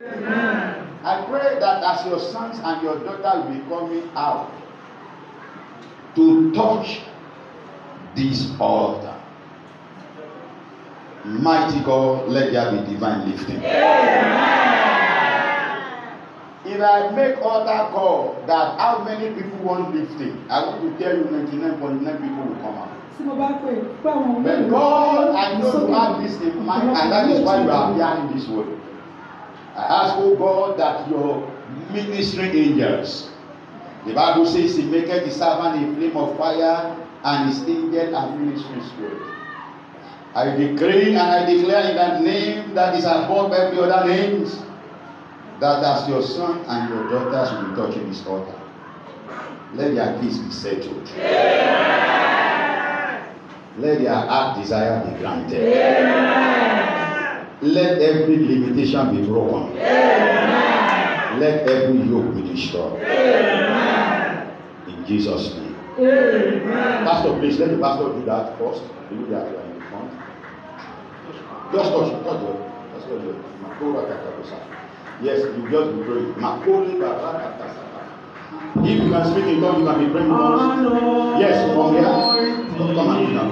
I pray that as your sons and your daughters will be coming out to touch this altar, mighty God, let there be divine lifting. If I make altar call that how many people want lifting, I want to tell you 99.9 people will come out. But God, I know you have this in mind, and that is why you are hearing this word. I ask, oh God, that your ministering angels, the Bible says he maketh his servant a flame of fire, and his angel a ministering spirit. I decree and I declare in that name that is above every other names, that as your son and your daughters will be touching this altar, let their case be settled. Let their heart desire be granted. Let every limitation be broken. Let every yoke be destroyed. In Jesus' name. Pastor, please let the pastor do that first. Do that in the front. Just touch it. Touch it. Yes, you just be praying. If you can speak in tongues, you can be praying in tongues. Yes, from here. Come and do that.